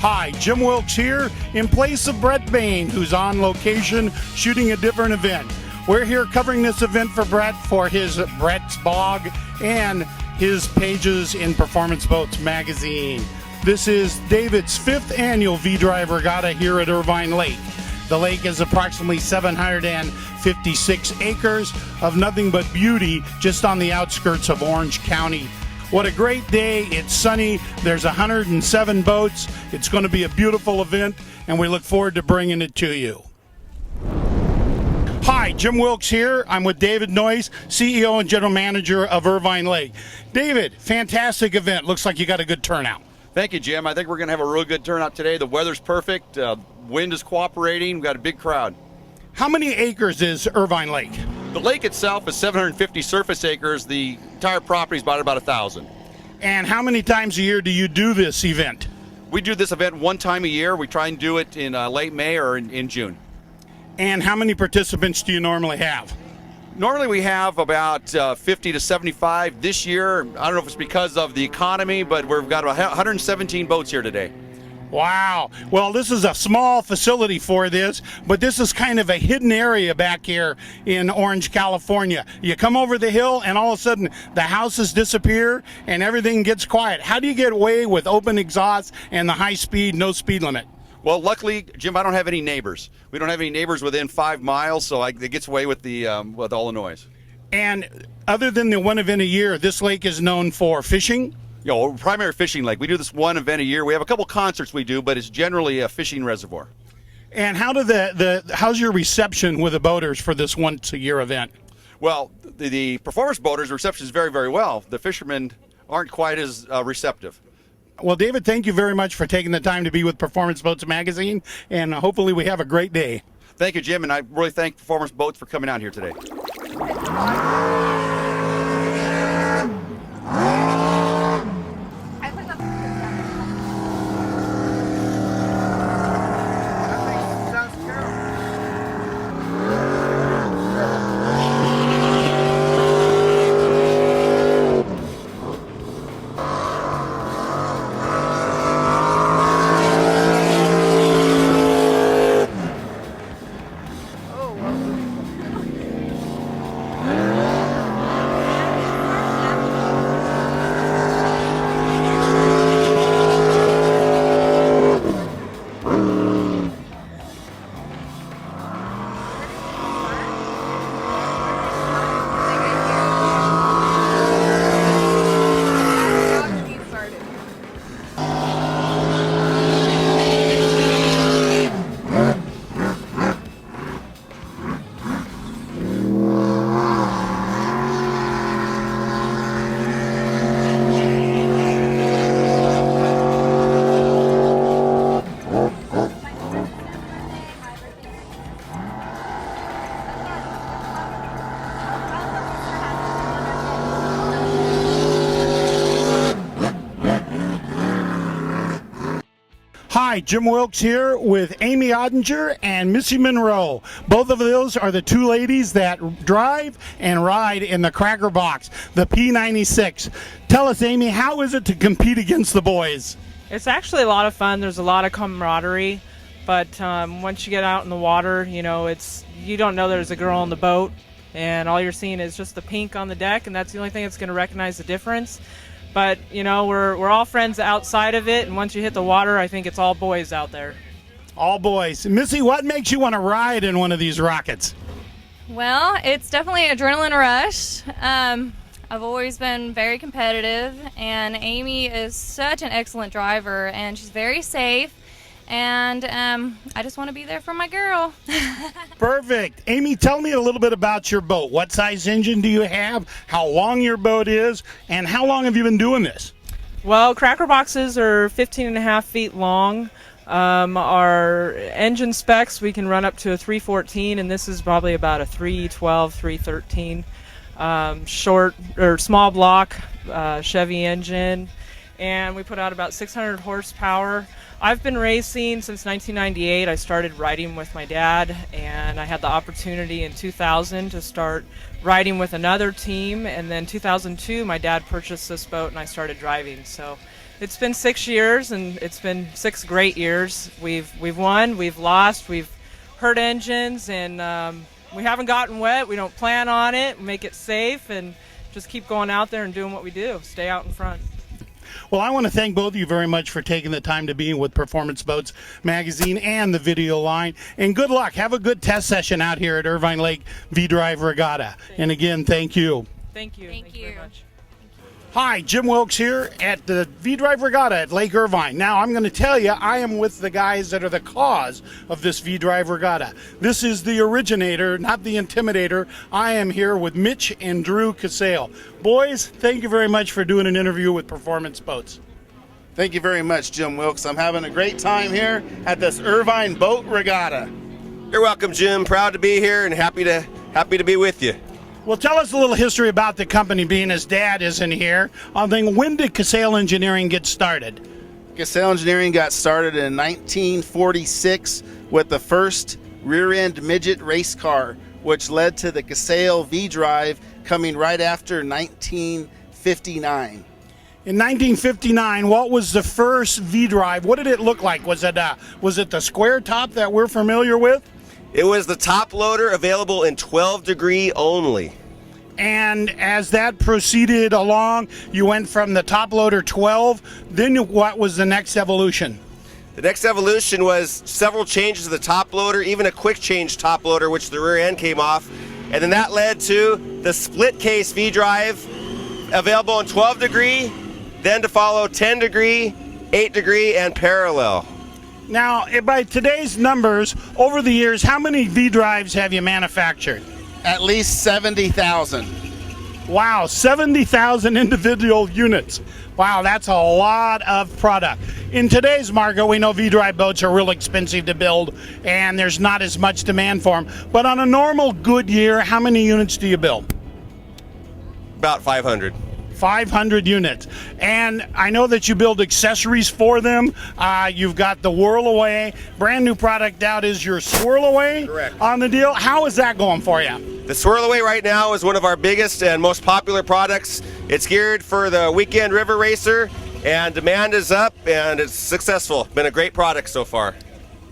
Hi, Jim Wilkes here in place of Brett Bain, who's on location shooting a different event. We're here covering this event for Brett for his Brett's Blog and his pages in Performance Boats magazine. This is David's 5th annual V-Drive Regatta here at Irvine Lake. The lake is approximately 756 acres of nothing but beauty just on the outskirts of Orange County. What a great day. It's sunny. There's 107 boats. It's going to be a beautiful event, and we look forward to bringing it to you. Hi, Jim Wilkes here. I'm with David Noyes, CEO and General Manager of Irvine Lake. David, fantastic event. Looks like you got a good turnout. Thank you, Jim. I think we're going to have a real good turnout today. The weather's perfect. Wind is cooperating. We've got a big crowd. How many acres is Irvine Lake? The lake itself is 750 surface acres. The entire property is about 1,000. And how many times a year do you do this event? We do this event one time a year. We try and do it in late May or in June. And how many participants do you normally have? Normally we have about 50 to 75. This year, I don't know if it's because of the economy, but we've got 117 boats here today. Wow. Well, this is a small facility for this, but this is kind of a hidden area back here in Orange, California. You come over the hill and all of a sudden the houses disappear and everything gets quiet. How do you get away with open exhaust and the high speed, no speed limit? Well, luckily, Jim, I don't have any neighbors. We don't have any neighbors within 5 miles, so it gets away with with all the noise. And other than the one event a year, this lake is known for fishing? You know, primary fishing lake. We do this one event a year. We have a couple concerts we do, but it's generally a fishing reservoir. And how do how's your reception with the boaters for this once a year event? Well, the performance boaters' reception is very, very well. The fishermen aren't quite as receptive. Well, David, thank you very much for taking the time to be with Performance Boats magazine, and hopefully we have a great day. Thank you, Jim, and I really thank Performance Boats for coming out here today. Hi, Jim Wilkes here with Amy Ottinger and Missy Monroe. Both of those are the two ladies that drive and ride in the Crackerbox, the P-96. Tell us, Amy, how is it to compete against the boys? It's actually a lot of fun. There's a lot of camaraderie, but once you get out in the water, you don't know there's a girl on the boat, and all you're seeing is just the pink on the deck, and that's the only thing that's going to recognize the difference. But, we're all friends outside of it, and once you hit the water, I think it's all boys out there. All boys. Missy, what makes you want to ride in one of these rockets? Well, it's definitely an adrenaline rush. I've always been very competitive, and Amy is such an excellent driver, and she's very safe, and I just want to be there for my girl. Perfect. Amy, tell me a little bit about your boat. What size engine do you have, how long your boat is, and how long have you been doing this? Well, Crackerboxes are 15.5 feet long. Our engine specs, we can run up to a 314, and this is probably about a 312, 313. Short or small block Chevy engine, and we put out about 600 horsepower. I've been racing since 1998. I started riding with my dad, and I had the opportunity in 2000 to start riding with another team, and then 2002 my dad purchased this boat and I started driving. So It's been 6 years, and it's been 6 great years. We've won, we've lost, we've hurt engines, and we haven't gotten wet. We don't plan on it. Make it safe, and just keep going out there and doing what we do. Stay out in front. Well, I want to thank both of you very much for taking the time to be with Performance Boats Magazine and the video line. And good luck. Have a good test session out here at Irvine Lake V-Drive Regatta. And again, thank you. Thank you. Thank you. Very much. Hi, Jim Wilkes here at the V-Drive Regatta at Lake Irvine. Now, I'm going to tell you, I am with the guys that are the cause of this V-Drive Regatta. This is the originator, not the intimidator. I am here with Mitch and Drew Casale. Boys, thank you very much for doing an interview with Performance Boats. Thank you very much, Jim Wilkes. I'm having a great time here at this Irvine Boat Regatta. You're welcome, Jim. Proud to be here and happy to be with you. Well, tell us a little history about the company, being his dad isn't here. When did Casale Engineering get started? Casale Engineering got started in 1946 with the first rear-end midget race car, which led to the Casale V-Drive coming right after 1959. In 1959, what was the first V-Drive? What did it look like? Was it the square top that we're familiar with? It was the top loader, available in 12 degree only. And as that proceeded along, you went from the top loader 12. Then what was the next evolution? The next evolution was several changes to the top loader, even a quick change top loader, which the rear end came off. And then that led to the split case V-Drive, available in 12 degree, then to follow 10 degree, 8 degree, and parallel. Now, by today's numbers, over the years, how many V-Drives have you manufactured? At least 70,000. Wow, 70,000 individual units. Wow, that's a lot of product. In today's market, we know V-Drive boats are real expensive to build, and there's not as much demand for them. But on a normal good year, how many units do you build? About 500. 500 units. And I know that you build accessories for them. You've got the Whirl Away. Brand new product out is your Swirl Away. Correct. On the deal. How is that going for you? The Swirl Away right now is one of our biggest and most popular products. It's geared for the weekend river racer, and demand is up, and it's successful. Been a great product so far.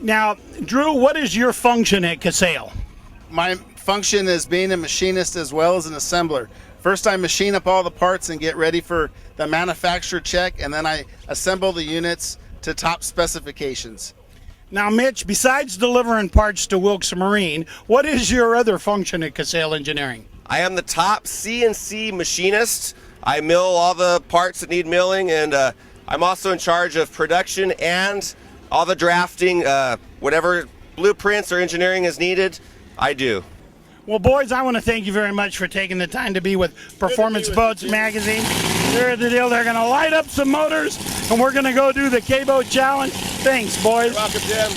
Now, Drew, what is your function at Casale? My function is being a machinist as well as an assembler. First, I machine up all the parts and get ready for the manufacturer check, and then I assemble the units to top specifications. Now, Mitch, besides delivering parts to Wilkes Marine, what is your other function at Casale Engineering? I am the top CNC machinist. I mill all the parts that need milling, and I'm also in charge of production and all the drafting. Whatever blueprints or engineering is needed, I do. Well, boys, I want to thank you very much for taking the time to be with Performance Boats Magazine. They're the deal. They're going to light up some motors, and we're going to go do the K-Boat Challenge. Thanks, boys. You're welcome, Jim.